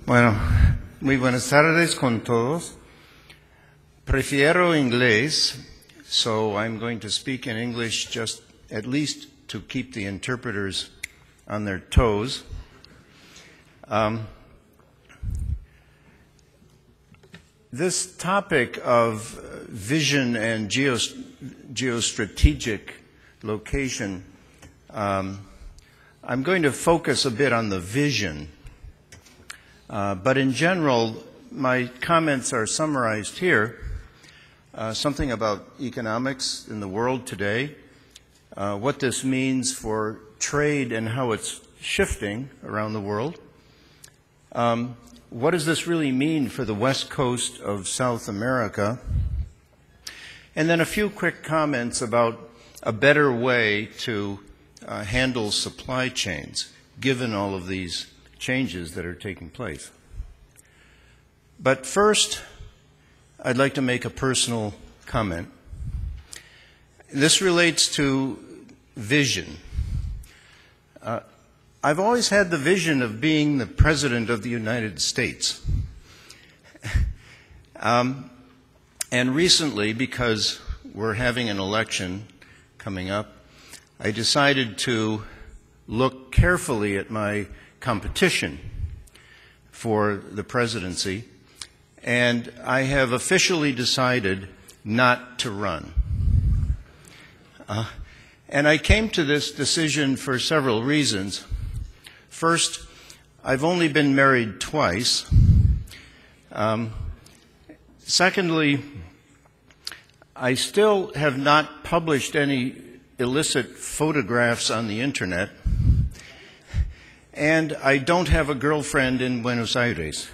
Bueno, muy buenas tardes con todos. Prefiero inglés, so I'm going to speak in English just at least to keep the interpreters on their toes. This topic of vision and geostrategic location, I'm going to focus a bit on the vision. But in general, my comments are summarized here. Something about economics in the world today, what this means for trade and how it's shifting around the world. What does this really mean for the west coast of South America? And then a few quick comments about a better way to handle supply chains, given all of these changes that are taking place. But first, I'd like to make a personal comment. This relates to vision. I've always had the vision of being the President of the United States. And recently, because we're having an election coming up, I decided to look carefully at my competition for the presidency, and I have officially decided not to run. And I came to this decision for several reasons. First, I've only been married twice. Secondly, I still have not published any illicit photographs on the internet. And I don't have a girlfriend in Buenos Aires.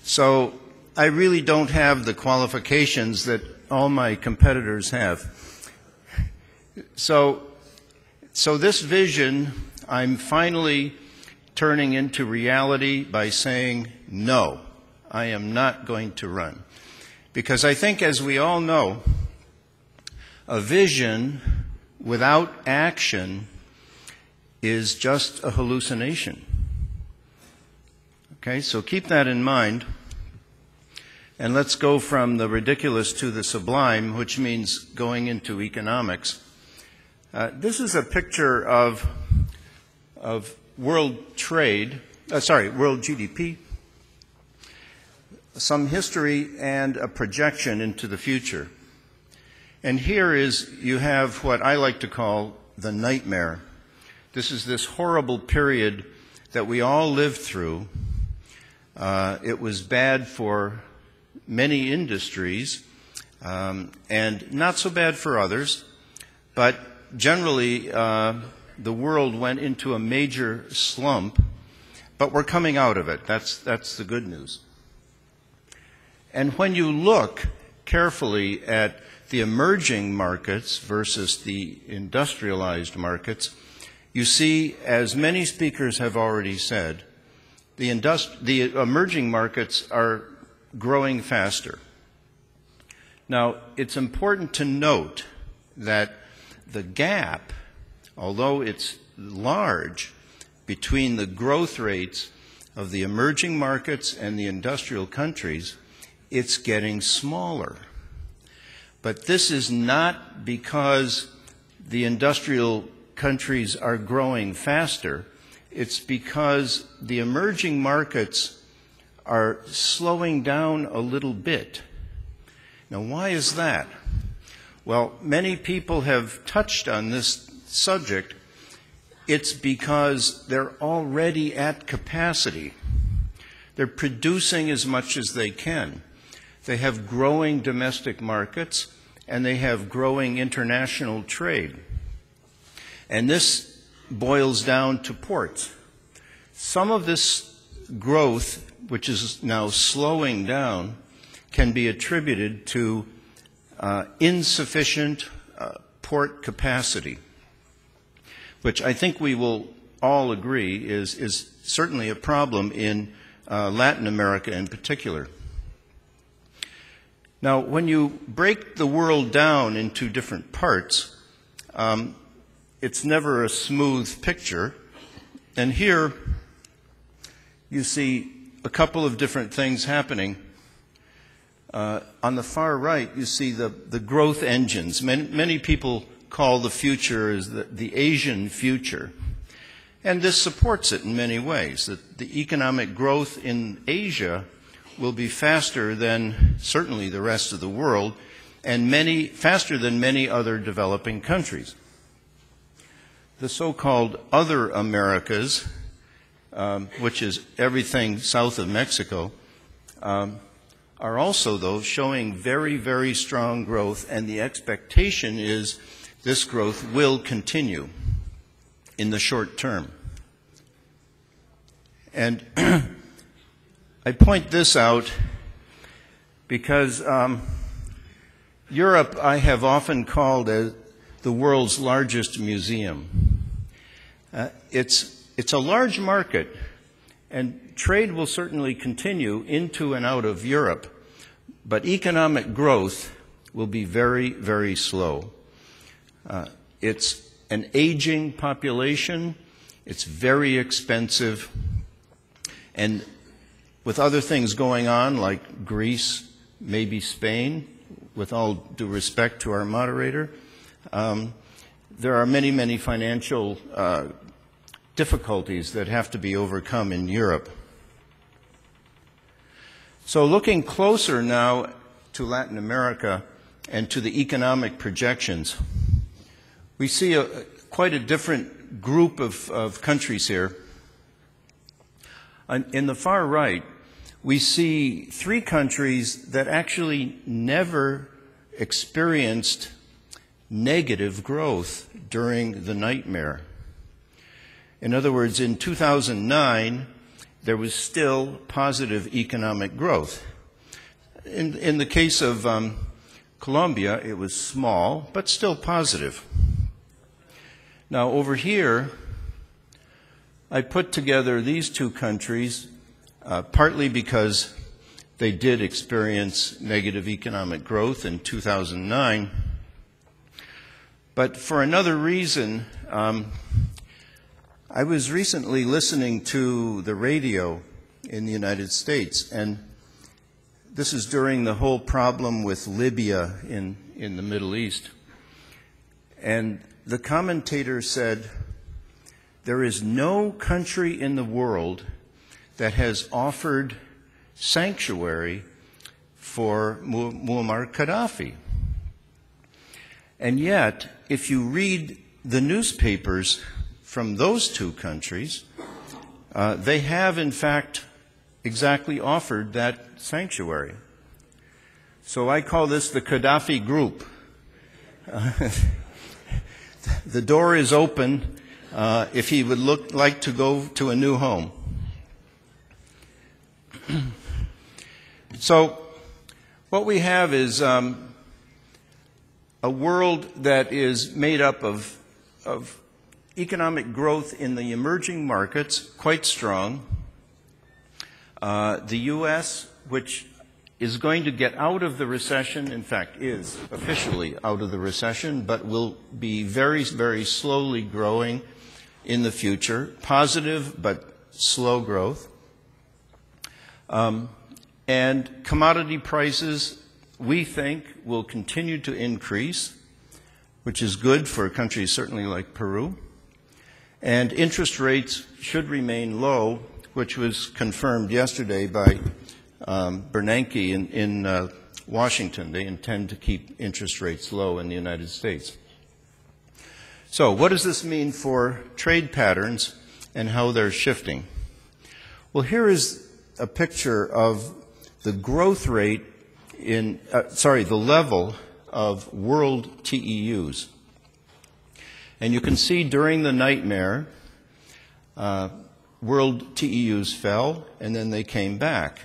So I really don't have the qualifications that all my competitors have. So this vision, I'm finally turning into reality by saying, no, I am not going to run. Because I think, as we all know, a vision without action is just a hallucination. Okay, so keep that in mind. And let's go from the ridiculous to the sublime, which means going into economics. This is a picture of world trade, world GDP, some history, and a projection into the future. And here you have what I like to call the nightmare. This is this horrible period that we all lived through. It was bad for many industries, and not so bad for others. But generally, the world went into a major slump, but we're coming out of it. That's the good news. And when you look carefully at the emerging markets versus the industrialized markets, you see, as many speakers have already said, the emerging markets are growing faster. Now, it's important to note that the gap, although it's large, between the growth rates of the emerging markets and the industrial countries, it's getting smaller. But this is not because the industrial countries are growing faster. It's because the emerging markets are slowing down a little bit. Now, why is that? Well, many people have touched on this subject. It's because they're already at capacity. They're producing as much as they can. They have growing domestic markets, and they have growing international trade. And this boils down to ports. Some of this growth, which is now slowing down, can be attributed to insufficient port capacity, which I think we will all agree is certainly a problem in Latin America in particular. Now, when you break the world down into different parts, it's never a smooth picture. And here you see a couple of different things happening. On the far right, you see the growth engines. Many people call the future as the Asian future. And this supports it in many ways, that the economic growth in Asia will be faster than certainly the rest of the world, and faster than many other developing countries. The so-called other Americas, which is everything south of Mexico, are also, though, showing very, very strong growth, and the expectation is this growth will continue in the short term. And I point this out because Europe I have often called as the world's largest museum. It's a large market, and trade will certainly continue into and out of Europe, but economic growth will be very, very slow. It's an aging population, it's very expensive, and with other things going on like Greece, maybe Spain, with all due respect to our moderator, there are many, many financial difficulties that have to be overcome in Europe. So looking closer now to Latin America and to the economic projections, we see quite a different group of countries here. In the far right, we see 3 countries that actually never experienced negative growth during the nightmare. In other words, in 2009, there was still positive economic growth. In the case of Colombia, it was small, but still positive. Now, over here, I put together these 2 countries, partly because they did experience negative economic growth in 2009, but for another reason. I was recently listening to the radio in the United States, and this is during the whole problem with Libya in the Middle East. And the commentator said, there is no country in the world that has offered sanctuary for Muammar Gaddafi. And yet, if you read the newspapers from those 2 countries, they have, in fact, exactly offered that sanctuary. So I call this the Gaddafi group. The door is open if he would like to go to a new home. So what we have is a world that is made up of economic growth in the emerging markets, quite strong. The U.S., which is going to get out of the recession, in fact is officially out of the recession, but will be very, very slowly growing in the future. Positive, but slow growth. And commodity prices, we think, will continue to increase, which is good for countries certainly like Peru. And interest rates should remain low, which was confirmed yesterday by Bernanke in Washington. They intend to keep interest rates low in the United States. So what does this mean for trade patterns and how they're shifting? Well, here is a picture of the growth rate the level of world TEUs. And you can see during the nightmare, world TEUs fell, and then they came back.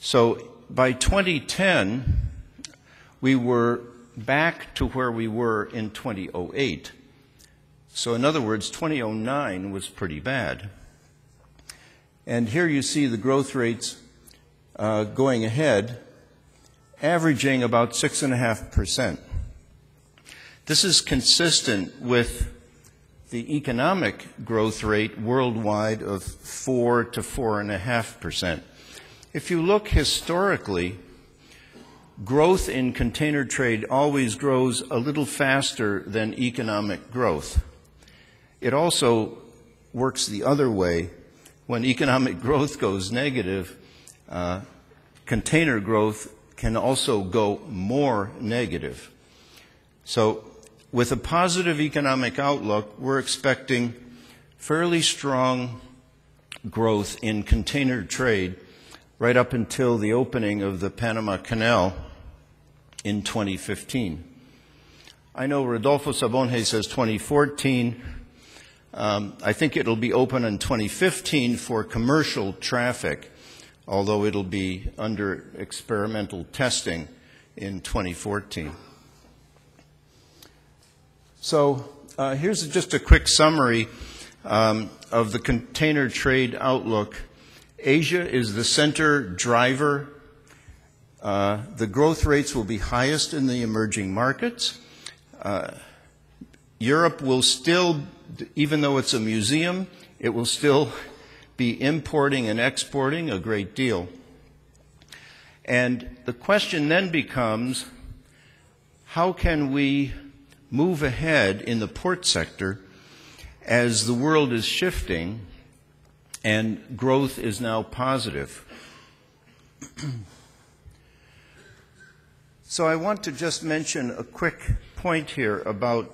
So by 2010, we were back to where we were in 2008. So in other words, 2009 was pretty bad. And here you see the growth rates going ahead, averaging about 6.5%. This is consistent with the economic growth rate worldwide of 4 to 4.5%. If you look historically, growth in container trade always grows a little faster than economic growth. It also works the other way. When economic growth goes negative, container growth can also go more negative. So with a positive economic outlook, we're expecting fairly strong growth in container trade right up until the opening of the Panama Canal in 2015. I know Rodolfo Sabonge says 2014. I think it'll be open in 2015 for commercial traffic, although it'll be under experimental testing in 2014. So here's just a quick summary of the container trade outlook. Asia is the center driver. The growth rates will be highest in the emerging markets. Europe will still, even though it's a museum, it will still be importing and exporting a great deal. And the question then becomes, how can we move ahead in the port sector as the world is shifting and growth is now positive? So I want to just mention a quick point here about